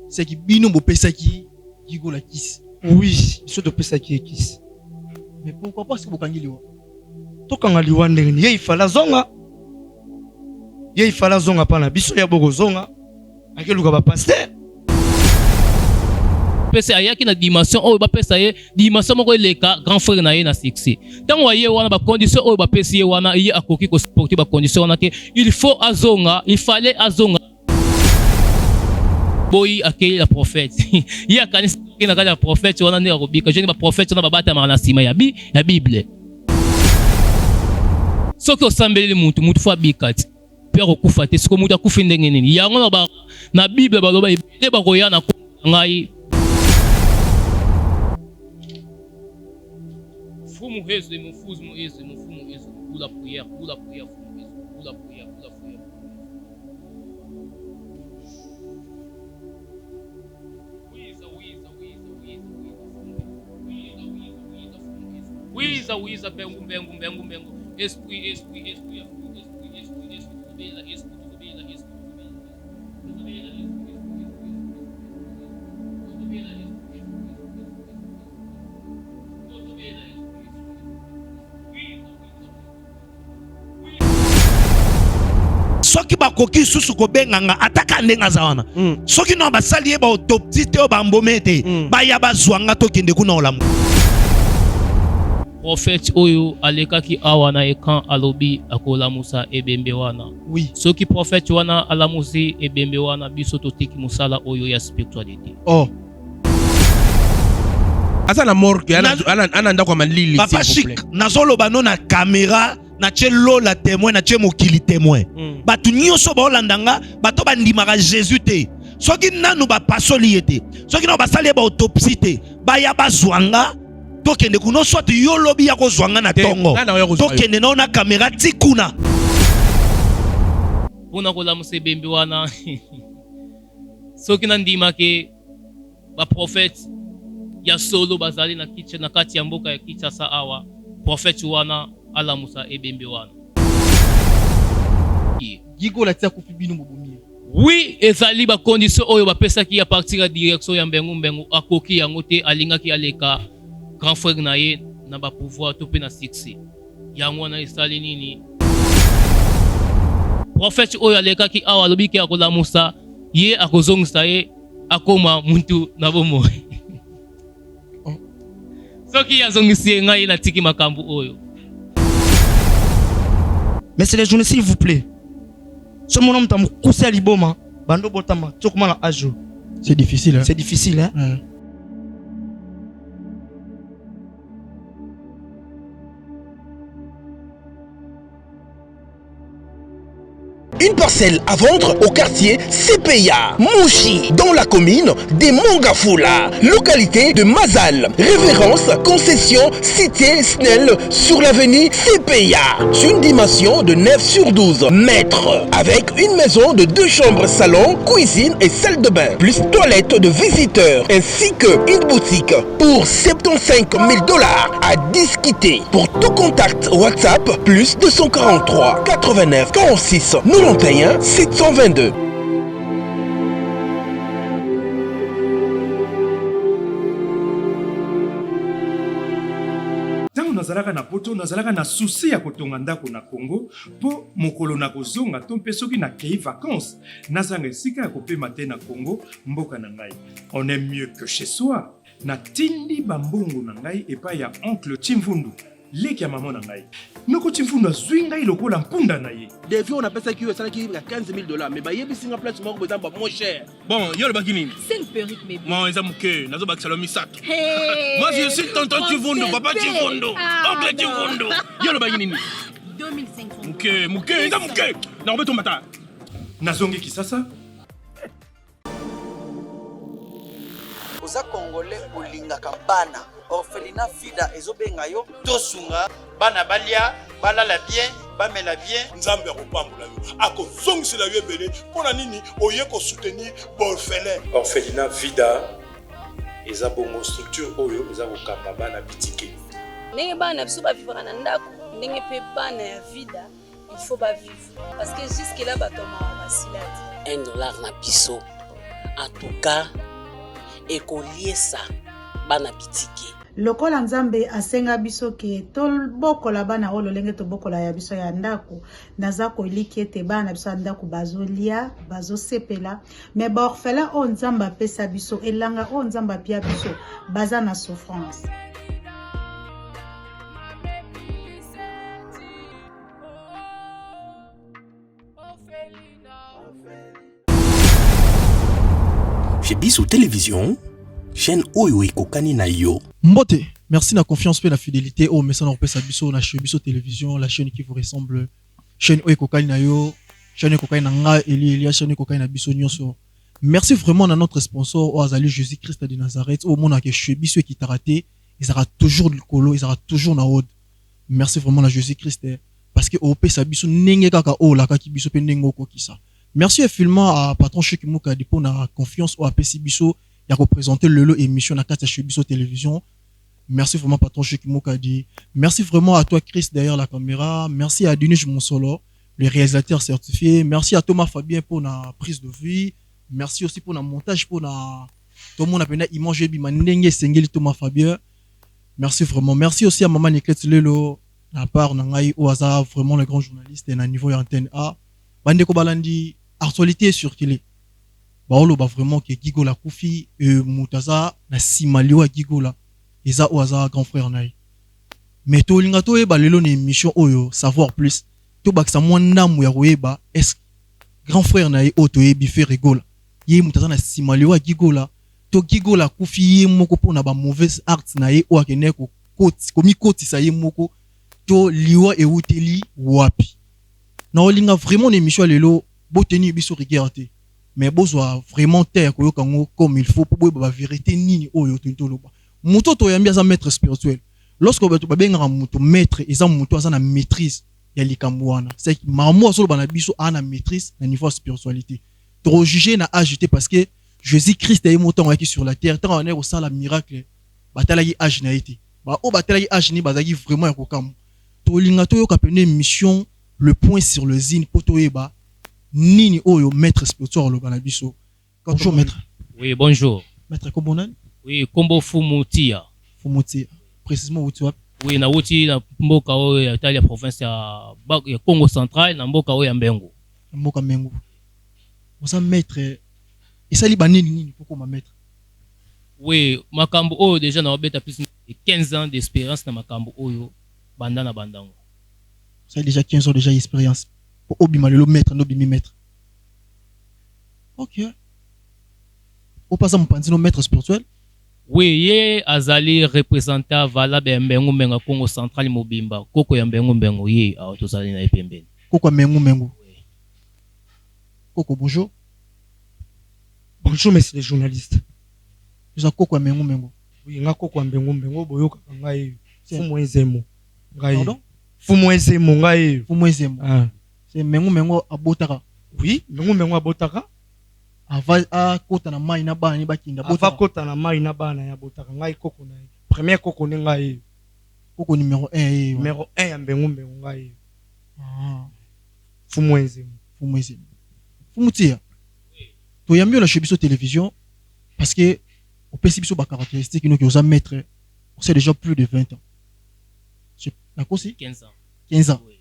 c'est qui bino bopesa qui go la kiss. Oui, biso to pesa qui kiss. Mais pourquoi pas si bokangi liwa? To kanga liwa ndenge ye ifala zonga. Ye ifala zonga pana biso ya boko zonga. Akeluka ba pasteur. Pesa ayaki na dimension oyo ba pesa ye dimension moko eleka grand frère na ye na succès. Tango ye wana ba condition oyo ba pesa ye wana ye akoki ko supporter ba condition wana ke il faut azonga, il fallait azonga. Boy akeli la prophète. Ye akanisa ki na kala prophète wana ne akobika je ni ba prophète wana babata na sima ya Bible. Soki osambeli muntu fo abikati. Père okufa te siko mutu akufi ndenge nini. Yango na Bible baloba ebele bakoya na ngai. Fumu heze mufuzu muheze mufumu heze pour la prière fumu heze pour la prière. Wiza bengu esprit soki bakoki susu ko benganga ataka ndenga zawana soki no basali ye ba autopsie te o bambomete ba ya bazwanga to kende kuna olamu. Prophète oyo alekaki awana ekan alobi akola musa ebembe wana. Oui. Soki prophète wana alamusi ebembe wana biso totiki musala oyo ya spiritualité. Oh. Asa na morgue ana ndako malili Papa Chic nazolo bano na caméra na tchelo la témoin na tche mokili témoin. Batu nyonso ba olandanga bato bandimaka Jésus te. Soki nanu ba pasoli ete. Soki no basali ba autopsie te. Ba ya bazwanga tokende kuno soit yo lobi ya kozwanga na tongo tokende na ona kamera tikuna pona kola musebembe wana soki na ndima ke ba prophète ya solo bazali na kicha na kati ya mboka ya Kinshasa awa prophète wana ala musa ebembe wana Gigo la tia kufi bino mobomie. Oui, ezali ba condition oyo ba pesa ki ya partir ya direction ya mbengu akoki yango te alinga ki aleka grand frère na ye na ba pouvoir to pe na succès yango na esali nini prophète oyo aleka ki awa lobi ki akola musa ye akozongisa ye akoma muntu na bomo soki yazongisi ngai na tiki makambu oyo. Mais c'est les journées s'il vous plaît. Ce mon homme t'a moussé à liboma bando botama tokuma na ajo. C'est difficile hein. C'est difficile hein. Une parcelle à vendre au quartier CPA, Mouchi, dans la commune des Mongafula, localité de Mazal. Référence, concession, cité Snell sur l'avenue CPA. Une dimension de 9 sur 12 mètres. Avec une maison de 2 chambres, salon, cuisine et salle de bain. Plus toilette de visiteurs. Ainsi qu'une boutique pour 75 000 $ à discuter. Pour tout contact WhatsApp, plus 243 89 46 91 722. Tango nazalaka na poto nazalaka na souci ya kotonga ndako na Congo po mokolo na kozonga to mpe soki na kei vacances nazanga esika ya kopema te na Congo mboka na ngai. On est mieux que chez soi. Na tindi bambongo na ngai epai ya oncle Chimvundu leki ya maman na ngai. Noko Chimvundu azwi ngai lokola mpunda na ye. Devi on appelle ça qui est 15 000 $, mais baye bisinga place moko beza ba moins cher. Bon, yo le bakini. C'est une perruque mais Moi eza muke, nazo bak salomi sato. Hey, moi je suis tonton Chimvundu, papa Chimvundu, oncle Chimvundu. Yo le bakini. 2500. Muke, eza muke. Na obeto mata. Nazongi kisasa. Oza Congolais olingaka bana orphelinat fida ezobenga yo tosunga bana balia balala bien bamela bien nzambe akopambola yo akozongisela yo ebele mpona nini oye kosoutenir baorphelin. Orphelinat vida eza bongo structure oyo eza kokamba bana bitike ndenge bana biso bavivaka na ndako ndenge mpe bana ya vida il faut bavivre parce que jusque là bato mawa basila te $1 na biso en tout cas ekoliesa bana bitike. Lokola Nzambe asenga biso ke tobokola bana oyo lolenge tobokola ya biso ya ndako naza koliki ete bana biso ya ndako bazolia bazosepela mais baorphelin oyo Nzambe apesa biso elanga oyo Nzambe apia biso baza na souffrance. Chez Bissou Télévision, chaîne Oyo Ekokani na yo. Mbote, merci na confiance et la fidélité au message on pesa biso na chez Bissou Télévision, la chaîne qui vous ressemble, chaîne Oyo Ekokani na yo, chaîne Ekokani na nga Eli, chaîne Ekokani na biso nyonso. Merci vraiment à notre sponsor Oazali Jésus-Christ de Nazareth au monde que chez Bissou qui t'a raté, ils aura toujours le colo, ils aura toujours na haute. Merci vraiment à Jésus-Christ parce que au pesa biso nenge kaka o la kaki biso pe nengo ko kisa. Merci infiniment à patron Chekimuka pour la confiance au APC Bisso et à représenter le émission à Katia Bisso Télévision. Merci vraiment patron Chekimuka dit. Merci vraiment à toi Chris derrière la caméra. Merci à Denis Monsolo, le réalisateur certifié. Merci à Thomas Fabien pour la prise de vue. Merci aussi pour le montage pour la tout le monde a bien image bimandenge sengeli Thomas Fabien. Merci vraiment. Merci aussi à Maman Nicolette Lelo la part nangai au hasard vraiment le grand journaliste et na niveau antenne A. Bande ko balandi actualité circulée. Baolo ba vraiment que Gigola Koufi Mutaza na Simalio Gigola eza oaza grand frère naï. Mais to linga to eba lelo na émission oyo savoir plus. To baksa mwana mu ya koyeba est grand frère naï oto ebi fait rigola. Ye Mutaza na Simalio Gigola to Gigola Koufi ye moko pona ba mauvaise art na ye o akene ko koti komi koti sa ye moko to liwa e uteli wapi. Na olinga vraiment une émission lelo boteni biso regarder mais bozwa vraiment terre ko yokango comme il faut pour ba vérité nini oyo tintoloba muto to yambia za maître spirituel lorsque ba benga muto maître eza muto aza na maîtrise ya likamwana c'est maman solo bana biso ana maîtrise na niveau spiritualité trop juger na ajouter parce que Jésus-Christ est montant qui sur la terre tant on est au sala miracle batalaki age na été ba o batalaki age ni bazaki vraiment ko kam to linga to yokapene mission le point sur le zine potoeba nini oyo maître spirituel lo banabiso. Bonjour maître. Oui, bonjour. Maître Kobonan? Oui, Kombo Fumutia. Fumutia. Précisément où tu as? Oui, na wuti na mboka oyo ya Italia province ya Congo central na mboka oyo ya Mbengu. Mboka Mbengu. Osa maître et ça li banini nini pourquoi ma maître? Oui, makambo oyo déjà na obeta plus de 15 ans d'expérience na makambo oyo bandana bandango. Ça a déjà 15 ans déjà d'expérience. Pour obima le maître, no bimi maître. Ok. Au passant mon pandino maître spirituel. Oui, ye azali représentant valable Mbengu Mbengu Congo central mobimba. Koko ya Mbengu Mbengu ye a tozali na epembeni. Koko Mbengu Mbengu. Koko bonjour. Bonjour messieurs les journalistes. Vous avez Koko Mbengu Mbengu. Oui, nga Koko Mbengu Mbengu boyoka ngai fumu ezemo. Ngai. Pardon? Fumu ezemo ngai. Fumu ezemo. Ah. C'est Mbengu Mbengu abotaka. Oui, Mbengu Mbengu abotaka. Ava kota na mai na bana ni bakinda botaka. Ava kota na mai na bana ya botaka ngai Koko na. Premier Koko ni ngai. Koko numéro 1 numéro 1 ya Mbengu Mbengu ngai. Ah. Fumu ezemo. Fumu ezemo. Fumutia. To yamio la Chebiso Télévision parce que au pesibiso ba caractéristiques nous qui os mettre c'est déjà plus de 20 ans. D'accord si 15 ans. 15 ans. Oui.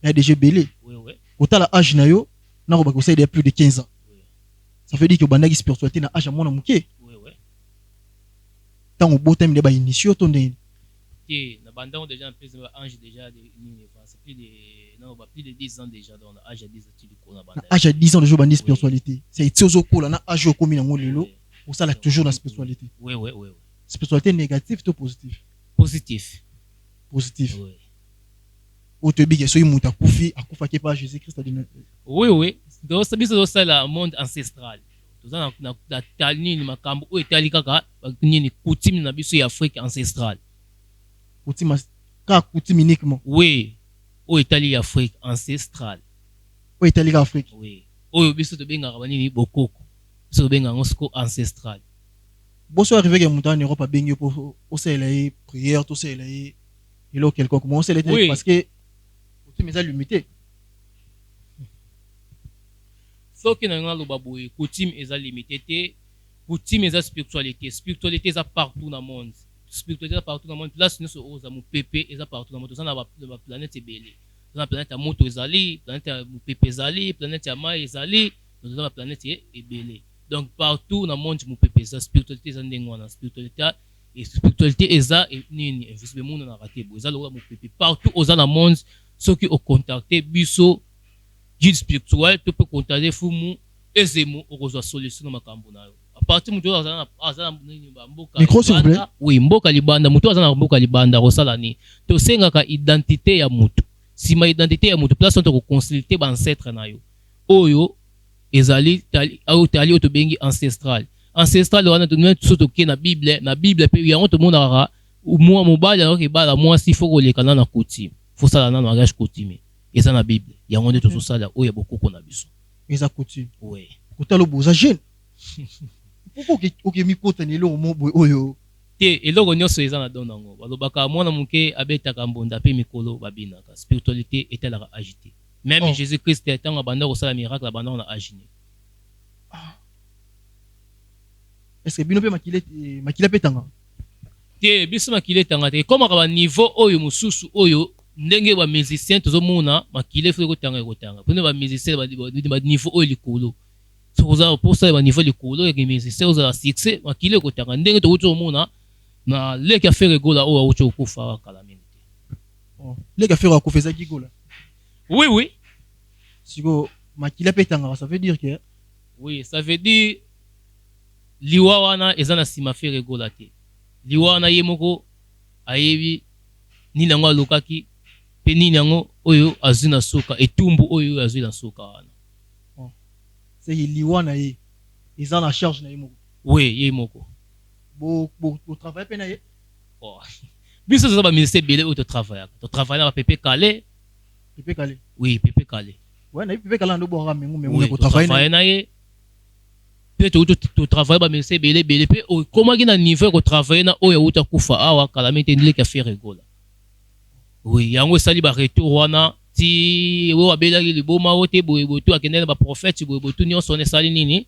Il y a déjà belé. Oui oui. Au la âge na yo, na ko ba ko c'est plus de 15 ans. Oui. Ça veut dire que bandaki spiritualité na âge à mona muke. Oui oui. Tant au beau time de ba initio to ndeni. Qui na bandang déjà plus ange déjà de c'est plus de non ba plus de 10 ans déjà dans l'âge à 10 ans tu ko na bandang. Âge à 10 ans de bandi spiritualité. C'est itiozo ko la na âge au komi na ngolelo. Pour ça là toujours la spiritualité. Oui oui oui. Spiritualité négative ou positive? Positif. Positif. Oui. Au te big so muta kufi akufa ke pa Jésus-Christ a dit. Oui oui. Donc ça biso ça la monde ancestral. Tout ça na tani ni makambo o etali kaka ni coutume na biso ya Afrique ancestrale. Coutume ka coutume uniquement. Oui. O etali ya Afrique ancestrale. O etali ka Afrique. Oui. O biso to benga banini bokoko. Biso to benga ngosko ancestral. Boso arrivé que muta en Europe a bengi pour o c'est prière tout c'est là et là quelqu'un comment c'est les parce que coutume est limité. Soki na nga loba boye coutume eza limité te coutume eza spiritualité. Spiritualité eza partout dans le monde. Spiritualité eza partout dans le monde. Place nous oza mu pepe eza partout dans le monde. Oza na ba planète ebele. Oza na planète ya moto ezali, planète ya mu pepe ezali, planète ya mai ezali, oza na planète ebele. Donc partout dans le monde mu pepe eza spiritualité eza ndenge wana. Spiritualité eza nini invisible monde na raté bo. Eza lokola mu pepe partout oza na monde ceux qui ont contacté biso guide spirituel tu peux contacter fumu ezemo okozwa solution na makambo nayo. À partir mutu azana mboka micro s'il vous plaît. Oui, mboka libanda mutu azana mboka libanda kosala ni to sengaka identité ya mutu. Si ma identité ya mutu place on te consulter ba ancêtre na yo oyo ezali tali to bengi ancestral wana to même tout ke na bible pe yango to monaka moi mobali alors ke bala moi si faut kolekana na coutume faut sala na mariage coutume eza na bible yango nde to sala oyo bokoko na biso eza coutume. Oui, kotalo boza jeune pourquoi oke mikota ni lo mo boy oyo te eloko nyonso eza na don nango balobaka mwana moke abetaka mbonda pe mikolo babinaka spiritualité etalaka agité même Jésus Christ etango banda kosala miracle banda na aginer. est-ce que bino pe makila petanga te biso makile tanga te comme ka niveau oyo mususu oyo ndenge ba musicien tozomona makile fo kotanga pone ba musicien ba niveau oyo likolo so oza posa ba niveau likolo ya musicien oza succès makile kotanga ndenge tozomona na leki affaire gola oyo ucho kufa kala minute leki affaire akufeza kigola. Oui siko makile petanga ça veut dire que oui ça veut dire liwa wana ezana sima affaire gola te liwa wana ye moko ayebi nini yango alokaki pe nini yango oyo azwi na soka etumbu oyo azwi na soka wana. C'est liwa na ye eza na charge na ye moko. Oui, ye moko bo travail pe na ye biso toza ba ministère belé oyo to travailler na pepe calé. Oui, pepe calé. Ouais, na pepe calé ndo bo mengu ko travailler na ye peut to travailler ba ministère belé pe o comment ki na niveau ko travailler na oyo uta kufa awa calamité ndile ka faire rigola. Oui, yango sali ba retour wana ti wo abela li boma wote boye to akendela ba prophète boye to nyonso ne sali nini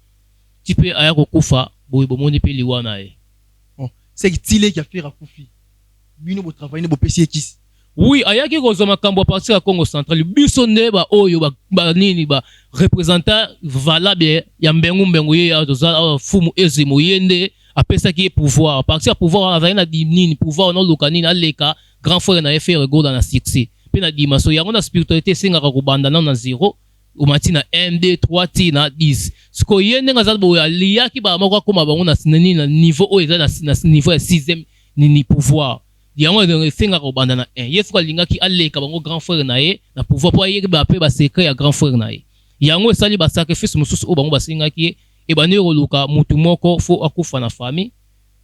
ti pe aya ko kufa boye bomoni pe li wana ye. C'est que tile qui a fait rakufi bino bo travailler bo pesi ekisi. Oui, ayaki kozo makambo à partir ya Congo central biso nde ba oyo ba nini ba représentant valable ya mbengu ye ya tozala fumu ezemo yende apesa ki pouvoir à partir ya pouvoir azali na nini pouvoir no lokanini aleka grand frère na faire gola na succès pe na dimension yango na spiritualité singaka kobanda na 0 au mati na 1 2 3 ti na 10 siko yende ngazala bo aliyaki ba moko koma bango na nini na niveau o eza na niveau ya 6e nini pouvoir yango de singaka kobanda na 1 yesu alingaki aleka bango grand frère na ye na pouvoir po ayeki ba pe ba secret ya grand frère na ye yango esali ba sacrifice mususu o bango basingaki e bane koluka mutu moko fo akufa na famille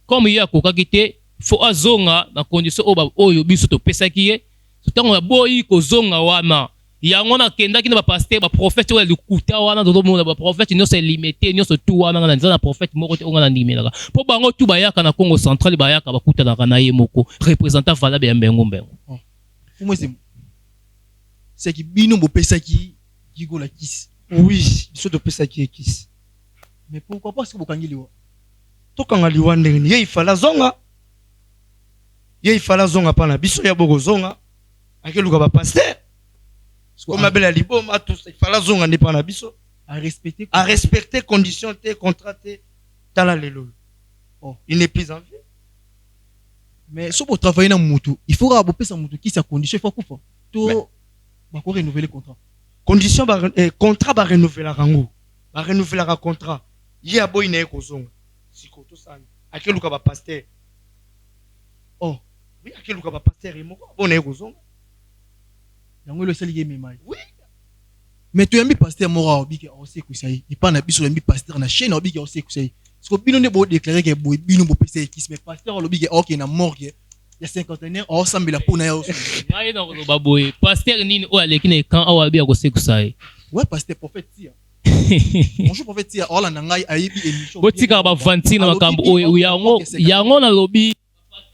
comme ye akokaki te fo azonga na condition oyo biso topesaki ye ntango ya boyi kozonga wana yango nakendaki na bapaster baprofete oyo likuta wana tozomona baprofete nyonso elimite nyonso tu wana nga nza na profete moko te onga na ndimelaka mpo bango tu bayaka na Congo central bayaka bakutanaka na ye moko représentant valable ya mbengu fumwese c'est que bino bopesaki kigola kisi. Oui, biso topesaki ekisi. Mais pourquoi pas ce que bokangi liwa tokanga liwa ndenge ye ifala zonga pana biso ya boko zonga akeluka ba pasteur comme abela liboma tout ça ifala zonga ne pana biso à respecter conditions te contrat te tala lelo. Il n'est plus en vie. Mais si pour travailler dans mutu il faut abopesa mutu qui sa condition il faut kufa to ba ko renouveler contrat condition contrat ba renouveler rango ba renouveler contrat ye aboy na ekozonga siko to sana akeluka ba pasteur oui akeluka ba pasteur moko bona ekozonga yango le sel yeme mai. Oui, mais tu yambi pasteur moko obiki ose kusai ipa na biso yambi pasteur na chaîne obiki ose kusai siko bino ne bo déclarer que boy bino bo pesa ekis mais pasteur obiki OK na morgue ya 50 ans sambela pona ya oso ngai na ko baboy pasteur nini o aleki na kan awa bi akose kusai. Ouais, pasteur prophète tia bonjour prophète tia ola na ngai ayibi émission botika ba vantina makambo oyo yango na lobi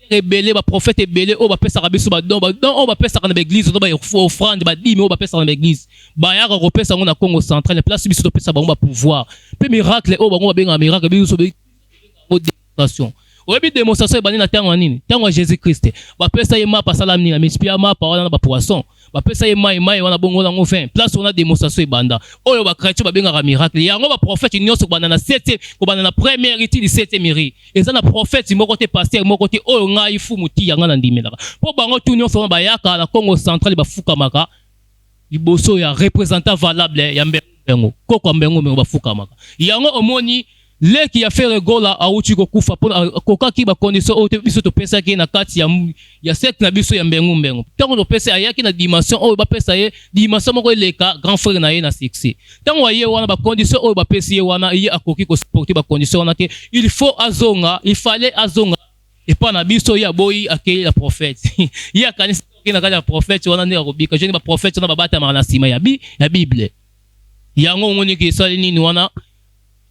rebelle ba prophète ebele o ba pesa biso ba don o ba pesa na l'église to ba offrande ba dime o ba pesa na l'église ba ya ko pesa ngo na Congo central place biso to pesa bango ba pouvoir pe miracle o bango ba benga miracle biso démonstration. Oyebi démonstration ebandi na tango nini? Tango Jésus Christ. Ba pesa ye mapa salam ni, mais pia mapa wana ba poisson. Ba pesa ye mai wana bongo na ngofin. Place on a démonstration ebanda. Oyo ba chrétien ba benga miracle. Yango ba prophète nyonso banda na 7e, ko banda na première rite du 7e miri. Eza na prophète moko te pasteur moko te oyo ngai fu muti yanga na ndimelaka. Po bango tu nyonso ba yaka na Congo central ba fukamaka. Liboso ya représentant valable ya mbengo. Koko mbengo ba fukamaka. Yango omoni leki ya faire gola auti kokufa pona kokaki ba condition o te biso to pesa ki na kati ya secte na biso ya mbengo tango to pesa ayaki na dimension o ba pesa ye dimension moko eleka grand frère na ye na succès tango ye wana ba condition o ba pesa ye wana ye akoki ko supporter ba condition wana te il fallait azonga et pas na biso ya boyi akeli la prophète ya kanisa na kati ya prophète wana ne akobika je ni ba prophète wana babata na sima ya bible yango ngoni ki sali nini wana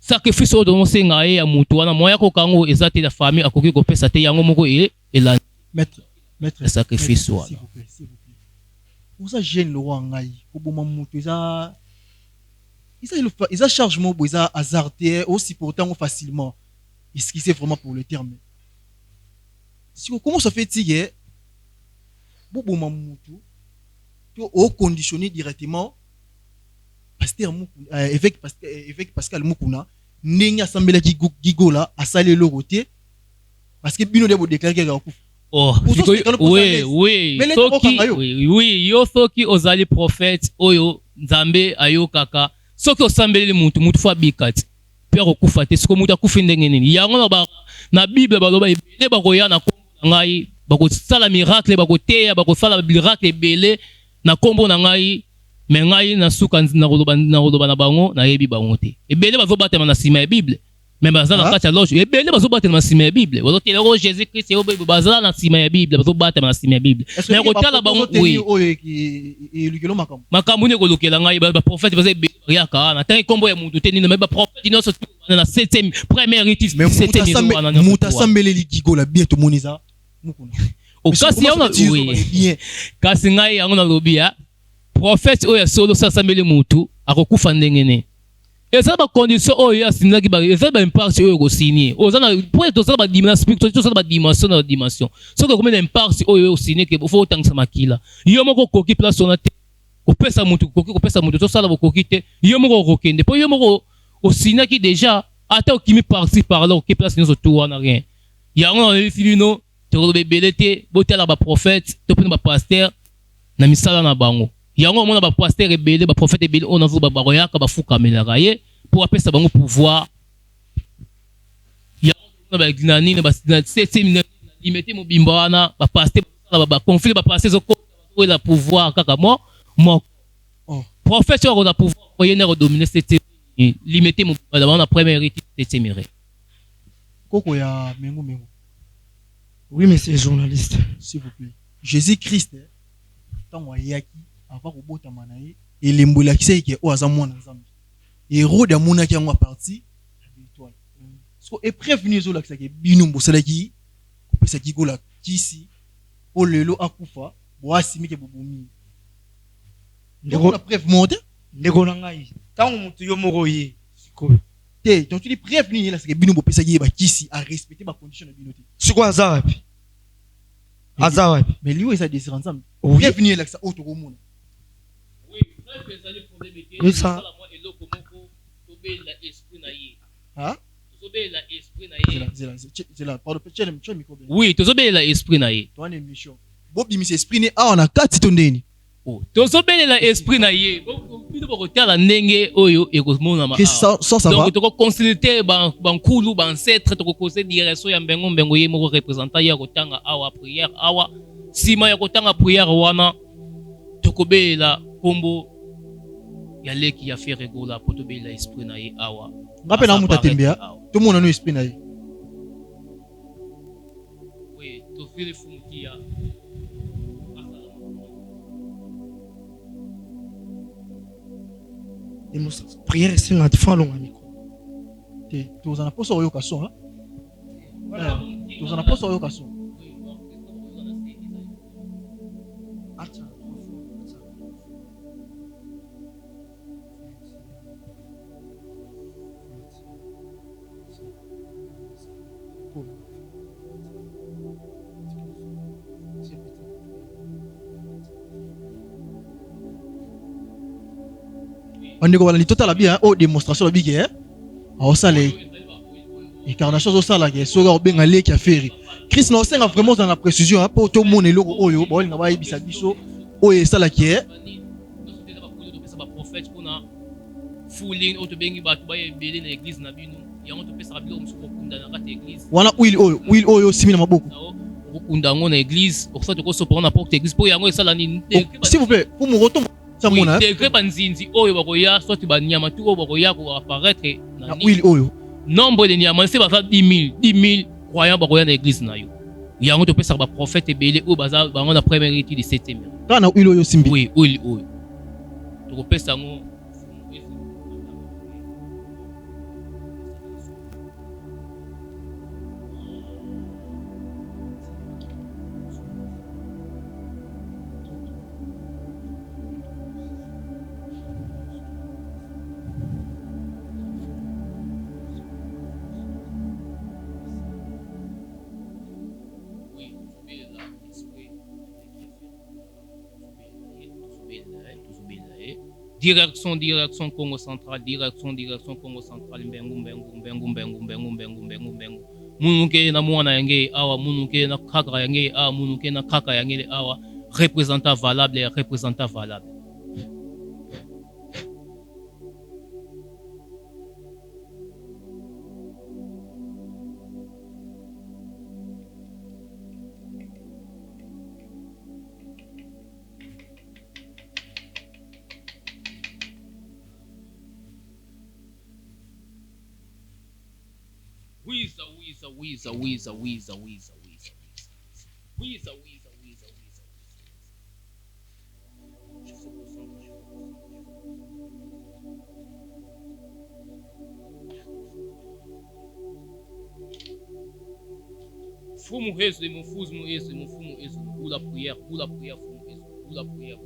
sacrifice oyo tomosenga ye ya mutu wana moya kokango eza te la famille akoki kopesa te yango moko elandi maître sacrifice wana s'il vous plaît oza jeune le roi ngai koboma mutu eza charge moko eza hasardé aussi pourtant facilement est-ce que c'est vraiment pour le terme si on commence à faire tiger boboma mutu to au conditionner directement pasteur Mukuna évêque Pascal Mukuna ndenge asambelaki gigola asali le côté parce que bino de bo déclarer ka kufa oui yo soki ozali prophète oyo nzambe ayokaka soki osambeleli mutu fa bikati pe kokufa te siko mutu akufi ndenge nini yango na bible baloba ebele bakoya na kombo na ngai bakosala miracle bakoteya bakosala miracle ebele na kombo na ngai me ngai na suka na koloba na bango na yebi bango te ebele bazobatema na sima ya bible me bazala na kati ya loge ebele bazobatema na sima ya bible bazotela ko Jésus Christ yo bazala na sima ya bible bazobatema na sima ya bible me kotala bango oui makambo ne kolokela ngai ba prophète baza ebele yaka na tangi kombo ya mutu te nino me ba prophète nyonso na 7e première rite 7e wana mutu asambeleli gigola bien to moniza Mukuna okasi yango oui kasi ngai yango na lobi ya prophète oyo solo sasambeli mutu akokufa ndenge ne eza ba condition oyo asinaki ba eza ba impact oyo ko signer oza na pour to sala ba dimension spirituelle to sala ba dimension na dimension so ko combien d'impact oyo signer ke faut tangisa makila yo moko koki place on a te kopesa mutu koki kopesa mutu to sala bokoki te yo moko kokende po yo moko o signaki déjà ata okimi parti par là oki place nous tout wana rien yango na filino te ko bebelete botela ba prophète to pena ba pasteur na misala na bango yango mona ba pasteur ebele ba prophète ebele on avu ba baroyaka ba fukamelaka ye pour apesa bango pouvoir yango ba gnani na ba 7e limité mobimba wana ba pasteur ba conflit ba pasteur zo ko la pouvoir kaka mo prophète on a pouvoir oyene ko dominer 7e limité mobimba na première rite 7e mire koko ya mengo oui monsieur journaliste s'il vous plaît Jésus Christ tango ayaki avant kobotama na ye elembolakisa ke o aza mwana nzambe Hérode amonaki yango parti ya étoile so épreuve ni ezolakisa ke bino bosalaki kopesaki gola kisi o lelo akufa boasimike bobomi ndeko na preuve monte ndeko na ngai tango mutu yo moko ye sikoyo te donc tu dis preuve ni la ke bino bopesaki ba kisi a respecter ba condition na bino te siko azawapi mais lui ça désir ensemble preuve ni la que ça auto komona oui ça oui tozobelela esprit na ye toana émission bobimisa esprit ne awa na kati to ndeni tozobelela esprit na ye bino bokotala ndenge oyo ekomonama donc tokoconsulte bankulu bancêtre tokokose direction ya mbengo ye moko représentant ye ya kotanga awa prière awa nsima ya kotanga prière wana tokobelela kombo ya leki ya faire gola po tobelela esprit na ye awa ngape na mutu atembea tomona no esprit na ye oui tofili fumukia prière esenga tefalonga miko te tozana poso oyoka so tozana poso oyoka so On est comme total la bien au démonstration la bien au salé incarnation au salé qui soit au bien aller qui a fait Christ non c'est vraiment dans la précision pour tout le monde logo oyo bon na ba ibisa biso oyo sala qui est prophète kuna fouling auto bengi batu ba ebele na église na bino yango to pesa bilo musuko kunda na kati église wana will oyo simina maboko kunda ngo na église oksa to ko so na porte église pour yango esala ni s'il vous plaît pour mu retombe ça mona degré banzinzi oyo bakoya soit banyama tu oyo bakoya ko apparaître na will oyo nombre de nyama c'est ba 10 000 croyants bakoya na église na yo yango to pesa ba prophète ebele o baza bango na première étude de 7e kana will oyo simbi oui will oyo to pesa ngo direction Congo central, direction Congo central, mbengu. Munuke na mwana yange awa, munuke na kaka yange awa, munuke na kaka yange awa, représentant valable. Wiza. Fumo esse, fumo esse, pula prière, fumo esse, pula prière.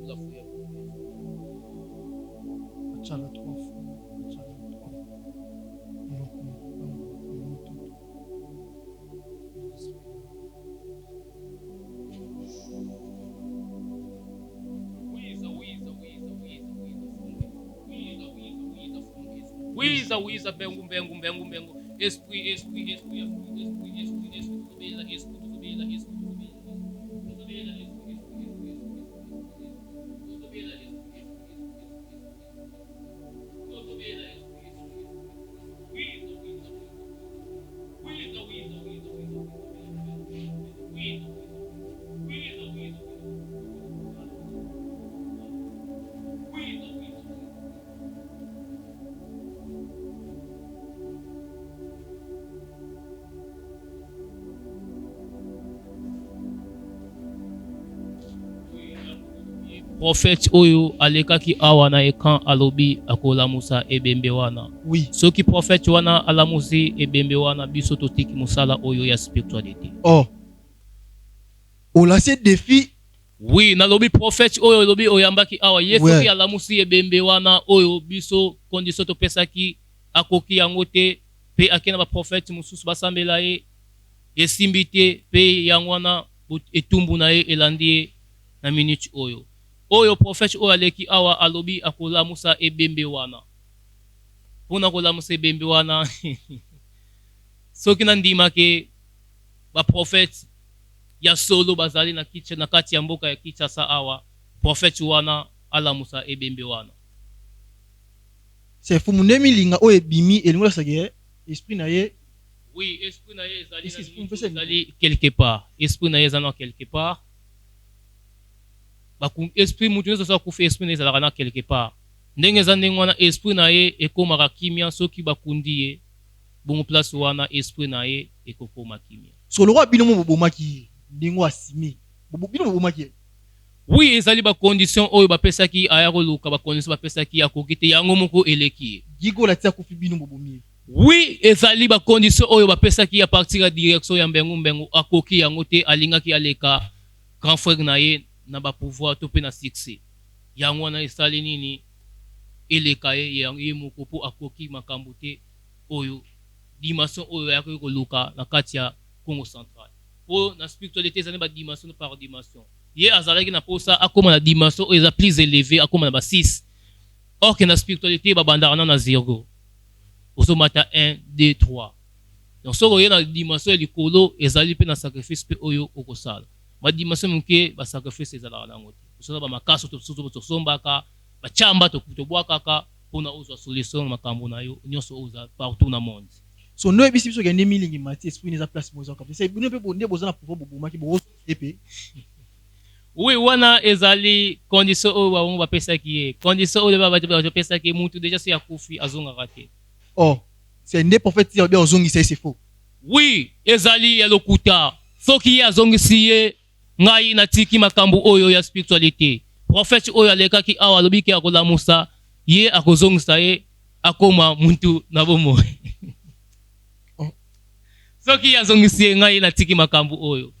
Achala 3 fois. Wiza, bengu. Esprit. Prophète oyo alekaki awa na ekan alobi akolamusa ebembe wana. Oui. Soki prophète wana alamusi ebembe wana biso totiki musala oyo ya spiritualité. Oh. On l'a ce défi. Oui, na lobi prophète oyo lobi oyambaki awa yesoki alamusi ebembe wana oyo biso condition to pesaki akoki yango te pe akena ba prophète mususu basambela ye esimbi te pe yango wana etumbu na ye elandi na minute oyo. Oyo prophète oyo aleki awa alobi akolamusa ebembe wana. Pona kolamusa ebembe wana. Soki nandima ke ba prophète ya solo bazali na kicha na kati ya mboka ya Kinshasa awa prophète wana alamusa ebembe wana. C'est fumunemi linga oyo bimi elingola sage esprit na ye. Oui, esprit na ye ezali quelque part. Esprit na ye ezali quelque part. Esprit mutu nzo sa kufa esprit na ezalaka na quelque part. Ndenge za ndenge wana esprit na ye ekomaka kimia soki bakundi ye bongo place wana esprit na ye ekokoma kimia. So le roi bino mo bomaki ndingo asimi. Bino mo bomaki. Oui, ezali ba condition oyo bapesaki aya koluka ba condition bapesaki akokite yango moko eleki. Gigo la tia kufi bino bobomi. Oui, ezali ba condition oyo bapesaki a partir ya direction ya mbengu akoki yango te alingaki aleka grand frère na ye na ba pouvoir to pe na succès. Yango wana esali nini eleka ye moko po akoki makambo te oyo dimension oyo ya koluka na kati ya Congo central. Po na spiritualité ezali ba dimension par dimension. Ye azalaki na posa akoma na dimension oyo eza plus élevée akoma na ba 6. Or que na spiritualité babandaka na 0. Osomata 1 2 3. Donc soko ye na dimension ya likolo ezali pe na sacrifice pe oyo okosala. Ma dimension muke ba sacrifice ezala nango te. Osola ba makaso to sombaka ba chamba to bwakaka pona ozwa solution makambo na yo nyonso oza partout na monde. So no ebisi biso gende milingi mati esprit neza place moza kapte. C'est bino pe bonde bozana pouvoir bobuma ki bo épée. Oui, wana ezali condition oyo ba ba pesa ki ye. Condition oyo ba pesa ki mutu déjà c'est akufi azonga raté. Oh, c'est des prophètes qui ont zongi c'est faux. Oui, ezali ya lokuta. Soki azongi siye ngai na tiki makambo oyo ya spiritualité. Prophète oyo aleka ki awa lobiki akola Musa, ye akozongisa ye akoma muntu na bomo. Soki azongisi ngai na tiki makambo oyo.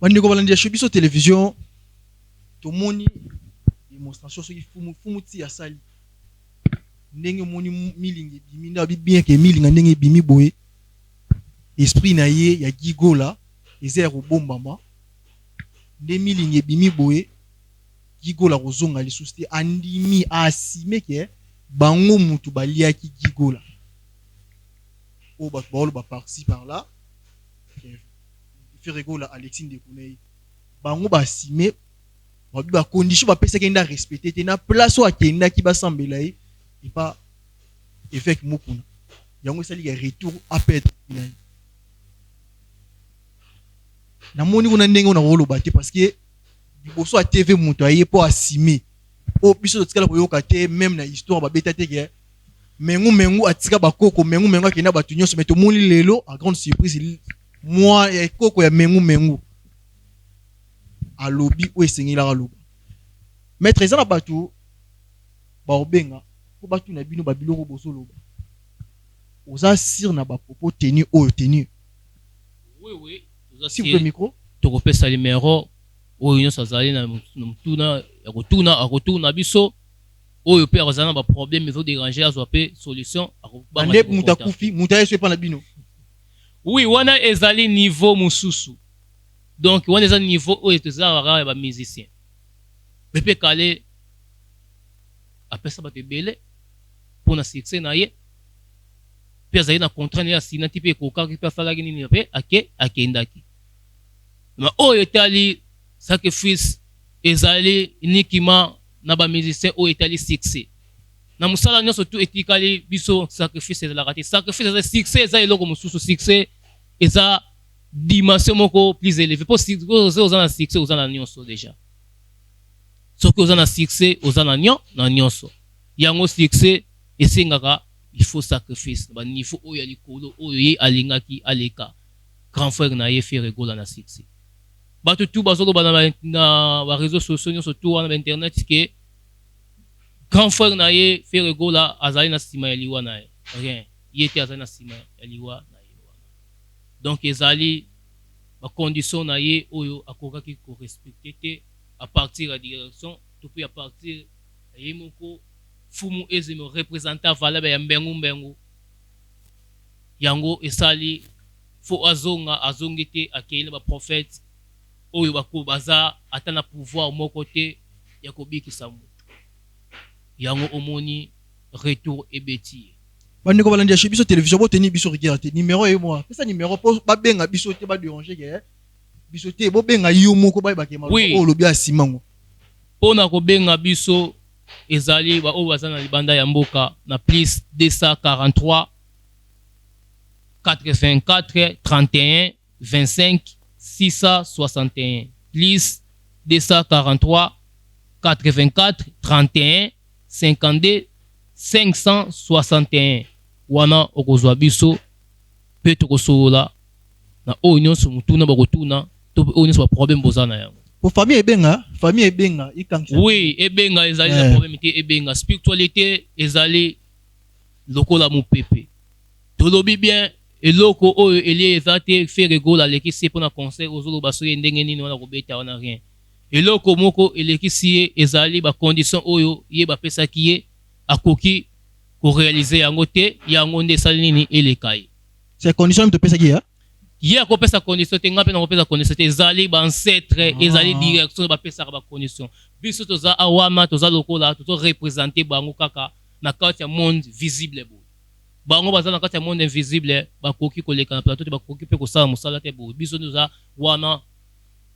Bandeko balandi ya shobiso télévision tomoni démonstration soki fumu ti ya sali. Ndenge moni milingi biminda bien ke milinga ndenge bimi boye. Esprit na ye ya gigola eza robombama. Nde milingi bimi boye gigola kozonga lisusu te andimi asime ke bango mutu baliaki gigola. O ba bolo ba par-ci par là. Ferregola Alexis Ndekounei. Bango ba asime ba condition ba pesa kenda respecter te na place o akenda ki ba sambela e pas évêque mokuna. Yango sali ya retour appel. Na moni kuna ndenge ona rolo te parce que liboso a TV mutu aye po asime. O biso tikala ko yoka te même na histoire ba beta te ke mengu atika bakoko mengu akenda batu nyonso mais to moni lelo à grande surprise moi ya koko ya mengu alobi o esengela aloba maître ezana batu ba obenga ko batu na bino ba biloko bosoloba oza sir na ba popo tenu oyo tenu. Oui si vous le micro to kopesa numéro oyo nyonso azali na mutuna ya kotuna biso oyo pe azana ba problème ezo déranger azwa pe solution akobanga ande mutakufi mutayeso pa na bino. Oui, wana ezali niveau mususu. Donc wana ezali niveau oyo tozala ba musicien. Pepe kale apesa ba tebele pour na succès na ye. Pe azali na contrat ya sina tipe ko ka pe fala nini pe akendaki. Ma oyo etali sacrifice ezali uniquement na ba musicien oyo etali succès. Na musala nyonso tu etikali biso sacrifice ezala kati. Sacrifice ezali succès ezali eloko mususu succès eza dimension moko plus élevée. Pour succès ozana succès ozana nyonso déjà. Soki ozana succès ozana nyonso. Yango succès esengaka il faut sacrifice. Ba niveau oyo ya likolo oyo ye alingaki aleka. Grand frère na ye Ferregola na succès. Batu tu bazolo na ba réseaux sociaux nyonso tu wana internet ke grand frère na ye Ferregola azali na sima ya liwa na ye. Rien. Yete azali na sima ya liwa na ye. Donc ezali ba condition na ye oyo akokaki ko respecter te à partir de la direction tout puis à partir ye moko fumu ezeme représenter valable ya mbengu yango esali fo azongi te akeyela ba prophète oyo bako baza atana pouvoir moko te ya kobikisa mutu. Yango omoni retour ebeti. Bandeko balandi ya biso télévision bo teni biso regarder numéro et moi. Pesa numéro po ba benga biso te ba déranger ke biso te bo benga yo moko ba bakema o lobi asimango. Pona ko benga biso ezali ba o bazana libanda ya mboka na plus 243 84 31 25 661 plus 243 84 31 52 561 wana okozwa biso pe tokosolola na oyo nyonso mutuna bakotuna to oyo nyonso ba problème bozana yango. Pour famille ebenga ikangi. Oui, ebenga ezali na problème te ebenga spiritualité ezali lokola mupepe. Tolobi bien eloko oyo elie ezate Ferregola lekisi pona concert ozoloba soye ndenge nini wana kobeta wana rien. Eloko moko elekisi ezali ba condition oyo ye bapesaki ye akoki réaliser yango te yango nde esali nini eleka ye. C'est condition de pesa qui ye akopesa condition te nga mpe nakopesa condition te ezali bancetre ezali direction bapesaka bacondition biso toza awama toza lokola tozorepresente bango kaka na kati ya monde visible boye bango baza na kati ya monde invisible bakoki koleka na plateau te bakoki mpe kosala mosala te boye biso toza wana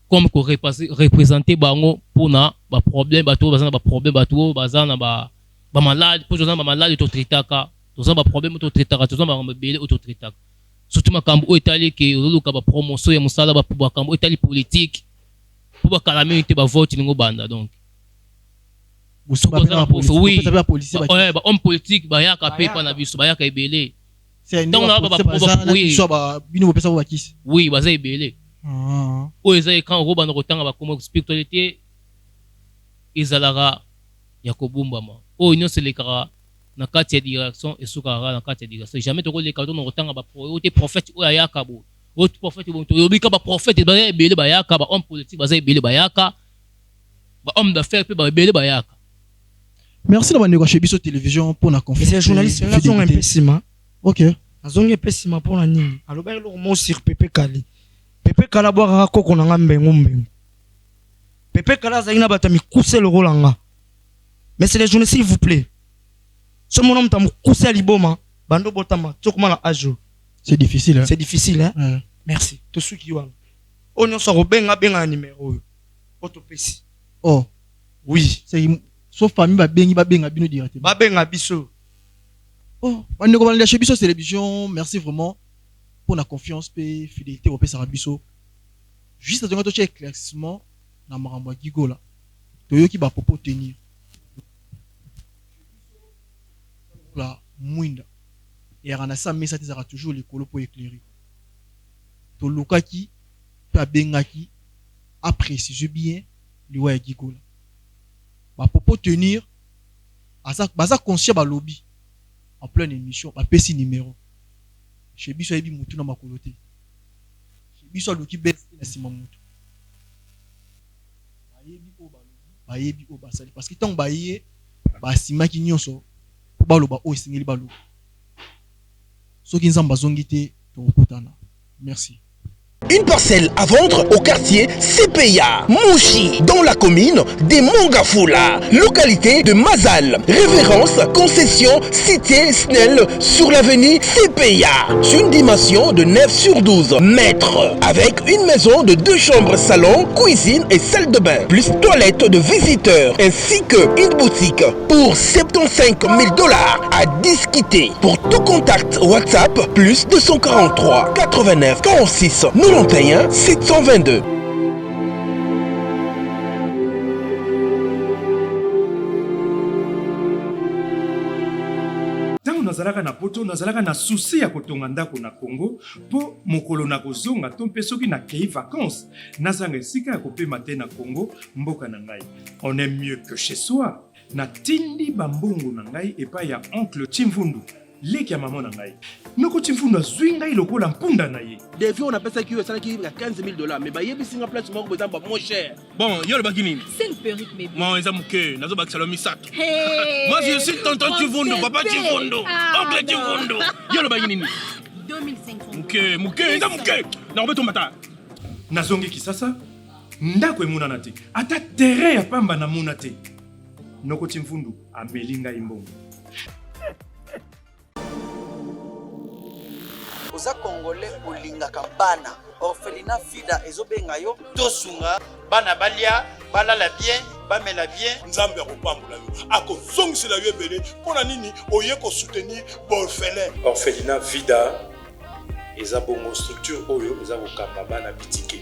comme korepresente bango mpona baproblème bato oyo baza na baproblème bato oyo baza na bamalade mpo toza na bamalade totretaka toza na baproblème totretaka toza na bakambo ebele oyo totretaka surtout makambo oyo etali ke ozoluka bapromotion ya mosala bakambo oyo etali politique mpo bakalame te bavote ningo banda donc bahomme politique bayaka mpe epa na biso bayaka ebele oui baza ebele oyo eza ekan okobanda kotanga bakomo spiritualité ezalaka ya kobumbama oyo nyonso elekaka na kati ya direction esukaka na kati ya direction jamais tokoleka to na kotanga baote prophète oyo ayaka bo ote prophète bo toyobika baprophète baza ebele bayaka bahomme politique baza ebele bayaka bahomme d'affaires mpe baebele bayaka. Merci na bandeko chez biso télévision pour na confiance. C'est journaliste nga zonga impesima. OK. Azonga impesima pour na nini? Aloba eloko mo sur Pepe Kali. Pepe Kala bwa koko na ngambe ngombe. Pepe Kala zaina batami kuse le rolanga. Mais c'est les journalistes s'il vous plaît. Ce mon homme t'a coussé à l'iboma, bando botama, tokuma la ajo. C'est difficile, hein? C'est difficile, hein? Ouais. Merci. Tout ceux qui ont. On y sort benga numéro. Autopécie. Oh. Oui. C'est sauf famille benga bino directement. Benga biso. Oh. On est comme chez biso télévision. Merci vraiment pour la confiance et fidélité au pesa biso. Juste à donner éclaircissement na maramba gigola. Toyoki ba popo tenir. La mwinda et ranasa mais ça sera toujours les colo pour éclairer to lokaki ta bengaki apprécie bien liwa ya gigola ba popo tenir asa baza conscient ba lobby en pleine émission ba pesi numéro chez biso yebi mutu na makolote chez biso loki best na sima mutu ba yebi o basali parce que tant ba yé ba sima ki nyonso baloba o esengeli baloba soki nzamba zongi te tokutana. Merci. Une parcelle à vendre au quartier CPIA, Mouchi, dans la commune des Mongafula, localité de Mazal. Référence, concession, cité Snell sur l'avenue CPIA. Une dimension de 9 sur 12 mètres. Avec une maison de 2 chambres, salon, cuisine et salle de bain. Plus toilette de visiteurs. Ainsi qu'une boutique. Pour 75 000 $ à discuter. Pour tout contact WhatsApp, plus 243 89 46 91 722. Tango nazalaka na poto nazalaka na souci ya kotonga ndako na Congo po mokolo na kozonga to mpe soki na kei vacances nazanga esika ya kopema te na Congo mboka na ngai. On est mieux que chez soi. Na tindi bambungu na ngai epai ya oncle Chimvundu. Leki ya maman na ngai. Noko Chimvundu azwi ngai lokola mpunda na ye. Devi on appelle ça qui est 15 000 $. Mais bah yebi singa place moko bezamba moins cher. Bon, yo le bakini. C'est une perruque bébé. Moi, ils ont muké, nazo bak salomi sak. Hey. Moi, je suis tonton Chimvundu, papa Chimvundu, oncle Chimvundu. Yo le bakini. 2500. Muké, ils ont muké. Na obeto mata. Nazongi kisasa ndako emonana te. Ata terrain ya pamba na mona te. Noko Chimvundu amelinga imbongo. Oza congolais olingaka bana orphelinat fida ezobenga yo tosunga bana balia balala bien bamela bien nzambe akopambola yo akozongisela yo ebele mpona nini oye kosoutenir baorphelin. Orphelinat vida eza bongo structure oyo eza kokamba bana bitike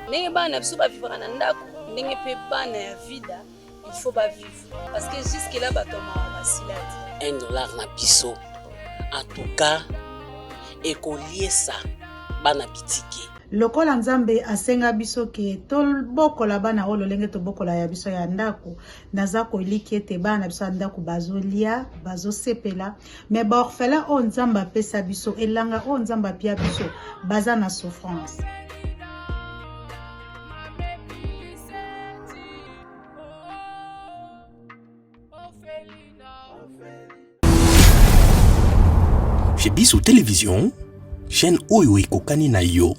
ndenge bana biso bavivaka na ndako ndenge mpe bana ya vida il faut bavivre parce que jusque là batoma basila te $1 na biso en tout cas ekoliesa bana bitike lokola nzambe asenga biso ke tobokola bana oyo lolenge tobokola ya biso ya ndako naza koliki ete bana biso ya ndako bazolia bazosepela me baorphelin oyo nzambe apesa biso elanga oyo nzambe apia biso baza na souffrance. chez Biso Télévision, chaîne oyo ekokani na yo